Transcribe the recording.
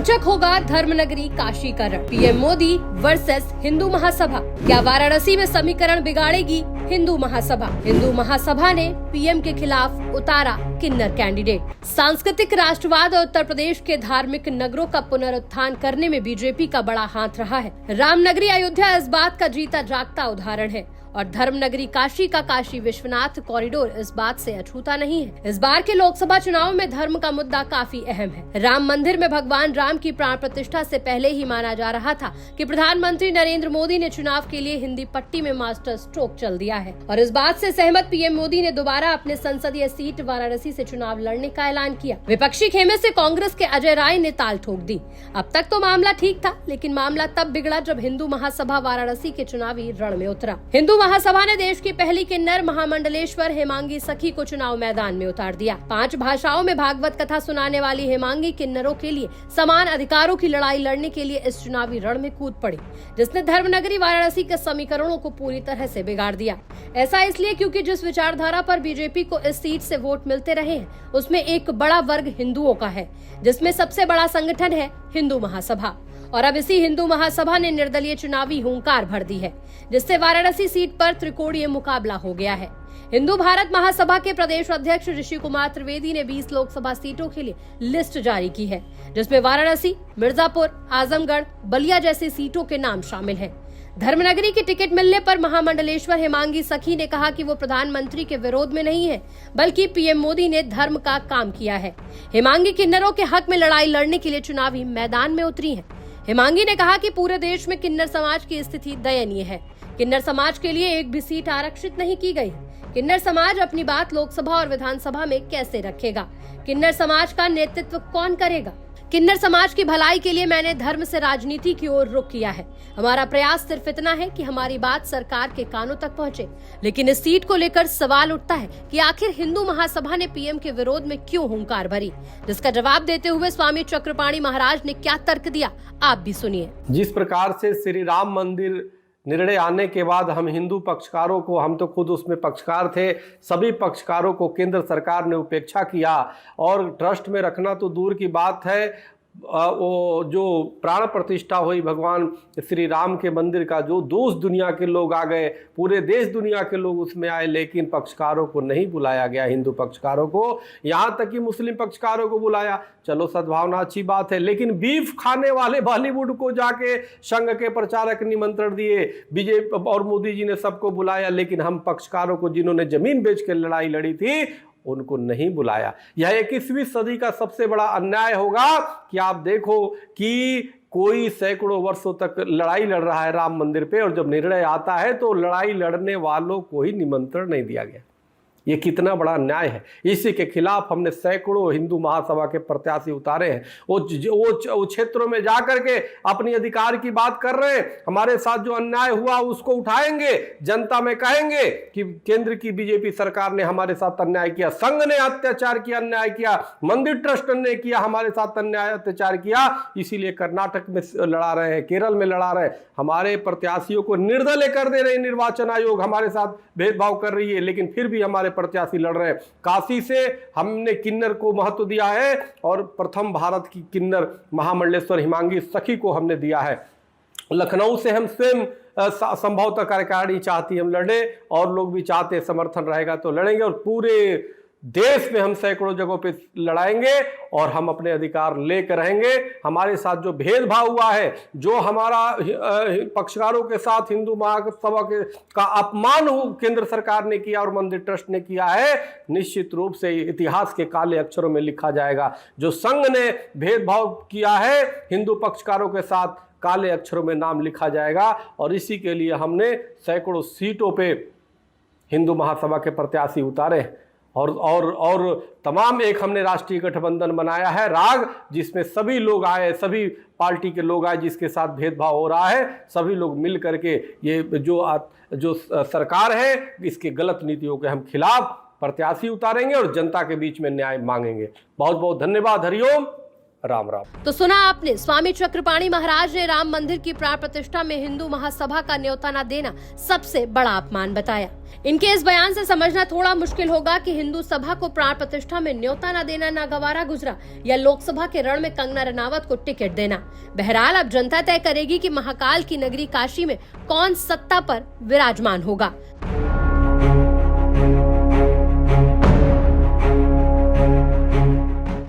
रोचक होगा धर्मनगरी काशी का रण। PM Modi versus Hindu Mahasabha. क्या वाराणसी में समीकरण बिगाड़ेगी हिंदू महासभा? हिंदू महासभा ने पीएम के खिलाफ उतारा किन्नर कैंडिडेट। सांस्कृतिक राष्ट्रवाद और उत्तर प्रदेश के धार्मिक नगरों का पुनरुत्थान करने में बीजेपी का बड़ा हाथ रहा है। रामनगरी अयोध्या इस बात का जीता जागता उदाहरण है और धर्मनगरी काशी का काशी विश्वनाथ कॉरिडोर इस बात से अछूता नहीं है। इस बार के लोकसभा चुनाव में धर्म का मुद्दा काफी अहम है। राम मंदिर में भगवान राम की प्राण प्रतिष्ठा से पहले ही माना जा रहा था कि प्रधानमंत्री नरेंद्र मोदी ने चुनाव के लिए हिंदी पट्टी में मास्टर स्ट्रोक चल दिया है और इस बात से सहमत पीएम मोदी ने दोबारा अपने संसदीय सीट वाराणसी से चुनाव लड़ने का ऐलान किया। विपक्षी खेमे से कांग्रेस के अजय राय ने ताल ठोक दी। अब तक तो मामला ठीक था, लेकिन मामला तब बिगड़ा जब हिंदू महासभा वाराणसी के चुनावी रण में उतरा। हिंदू महासभा ने देश की पहली किन्नर महामंडलेश्वर हेमांगी सखी को चुनाव मैदान में उतार दिया। 5 भाषाओं में भागवत कथा सुनाने वाली हेमांगी किन्नरों के लिए समान अधिकारों की लड़ाई लड़ने के लिए इस चुनावी रण में कूद पड़ी, जिसने धर्मनगरी वाराणसी के समीकरणों को पूरी तरह से बिगाड़ दिया। ऐसा इसलिए क्योंकि जिस विचारधारा पर बीजेपी को इस सीट से वोट मिलते रहे हैं, उसमें एक बड़ा वर्ग हिंदुओं का है, जिसमें सबसे बड़ा संगठन है हिंदू महासभा। और अब इसी हिंदू महासभा ने निर्दलीय चुनावी हुंकार भर दी है, जिससे वाराणसी सीट पर त्रिकोणीय मुकाबला हो गया है। हिंदू भारत महासभा के प्रदेश अध्यक्ष ऋषि कुमार त्रिवेदी ने 20 लोकसभा सीटों के लिए लिस्ट जारी की है, जिसमें वाराणसी, मिर्जापुर, आजमगढ़, बलिया जैसी सीटों के नाम शामिल हैं। धर्मनगरी की टिकट मिलने पर महामंडलेश्वर हेमांगी सखी ने कहा कि वो प्रधानमंत्री के विरोध में नहीं है, बल्कि पीएम मोदी ने धर्म का काम किया है। हेमांगी किन्नरों के हक में लड़ाई लड़ने के लिए चुनावी मैदान में उतरी है। हेमांगी ने कहा कि पूरे देश में किन्नर समाज की स्थिति दयनीय है। किन्नर समाज के लिए एक भी सीट आरक्षित नहीं की गई। किन्नर समाज अपनी बात लोकसभा और विधानसभा में कैसे रखेगा? किन्नर समाज का नेतृत्व कौन करेगा? किन्नर समाज की भलाई के लिए मैंने धर्म से राजनीति की ओर रुख किया है। हमारा प्रयास सिर्फ इतना है कि हमारी बात सरकार के कानों तक पहुंचे। लेकिन इस सीट को लेकर सवाल उठता है कि आखिर हिंदू महासभा ने पीएम के विरोध में क्यों हुंकार भरी, जिसका जवाब देते हुए स्वामी चक्रपाणी महाराज ने क्या तर्क दिया, आप भी सुनिए। जिस प्रकार से श्री राम मंदिर निर्णय आने के बाद हम हिंदू पक्षकारों को, हम तो खुद उसमें पक्षकार थे, सभी पक्षकारों को केंद्र सरकार ने उपेक्षा किया और ट्रस्ट में रखना तो दूर की बात है, वो जो प्राण प्रतिष्ठा हुई भगवान श्री राम के मंदिर का, जो देश दुनिया के लोग आ गए, पूरे देश दुनिया के लोग उसमें आए, लेकिन पक्षकारों को नहीं बुलाया गया, हिंदू पक्षकारों को, यहाँ तक कि मुस्लिम पक्षकारों को बुलाया। चलो सद्भावना अच्छी बात है, लेकिन बीफ खाने वाले बॉलीवुड को जाके संघ के प्रचारक निमंत्रण दिए, बीजेपी और मोदी जी ने सबको बुलाया, लेकिन हम पक्षकारों को जिन्होंने जमीन बेच के लड़ाई लड़ी थी उनको नहीं बुलाया। यह 21वीं सदी का सबसे बड़ा अन्याय होगा कि आप देखो कि कोई सैकड़ों वर्षों तक लड़ाई लड़ रहा है राम मंदिर पे, और जब निर्णय आता है तो लड़ाई लड़ने वालों को ही निमंत्रण नहीं दिया गया। ये कितना बड़ा अन्याय है। इसी के खिलाफ हमने सैकड़ों हिंदू महासभा के प्रत्याशी उतारे हैं। वो क्षेत्रों में जाकर के अपनी अधिकार की बात कर रहे हैं। हमारे साथ जो अन्याय हुआ उसको उठाएंगे, जनता में कहेंगे कि केंद्र की बीजेपी सरकार ने हमारे साथ अन्याय किया, संघ ने अत्याचार किया, अन्याय किया, मंदिर ट्रस्ट ने किया, हमारे साथ अन्याय अत्याचार किया, इसीलिए कर्नाटक में लड़ा रहे हैं, केरल में लड़ा रहे हैं। हमारे प्रत्याशियों को निर्दलीय कर दे रहे, निर्वाचन आयोग हमारे साथ भेदभाव कर रही है, लेकिन फिर भी हमारे प्रत्याशी लड़ रहे हैं। काशी से हमने किन्नर को महत्व दिया है और प्रथम भारत की किन्नर महामंडलेश्वर हेमांगी सखी को हमने दिया है। लखनऊ से हम स्वयं संभवतः कार्यकारिणी चाहती हम लड़े, और लोग भी चाहते समर्थन रहेगा तो लड़ेंगे, और पूरे देश में हम सैकड़ों जगहों पे लड़ाएंगे और हम अपने अधिकार लेकर रहेंगे। हमारे साथ जो भेदभाव हुआ है, जो हमारा पक्षकारों के साथ हिंदू महासभा के का अपमान केंद्र सरकार ने किया और मंदिर ट्रस्ट ने किया है, निश्चित रूप से इतिहास के काले अक्षरों में लिखा जाएगा। जो संघ ने भेदभाव किया है हिंदू पक्षकारों के साथ, काले अक्षरों में नाम लिखा जाएगा। और इसी के लिए हमने सैकड़ों सीटों पे हिंदू महासभा के प्रत्याशी उतारे और तमाम एक हमने राष्ट्रीय गठबंधन बनाया है, राग, जिसमें सभी लोग आए, सभी पार्टी के लोग आए, जिसके साथ भेदभाव हो रहा है, सभी लोग मिल करके ये जो सरकार है इसके गलत नीतियों के हम खिलाफ प्रत्याशी उतारेंगे और जनता के बीच में न्याय मांगेंगे। बहुत बहुत धन्यवाद। हरिओम, राम राम। तो सुना आपने, स्वामी चक्रपाणी महाराज ने राम मंदिर की प्राण प्रतिष्ठा में हिंदू महासभा का न्योता न देना सबसे बड़ा अपमान बताया। इनके इस बयान से समझना थोड़ा मुश्किल होगा कि हिंदू सभा को प्राण प्रतिष्ठा में न्योता न देना नागवारा गुजरा या लोकसभा के रण में कंगना रनावत को टिकट देना। बहरहाल अब जनता तय करेगी कि महाकाल की नगरी काशी में कौन सत्ता पर विराजमान होगा।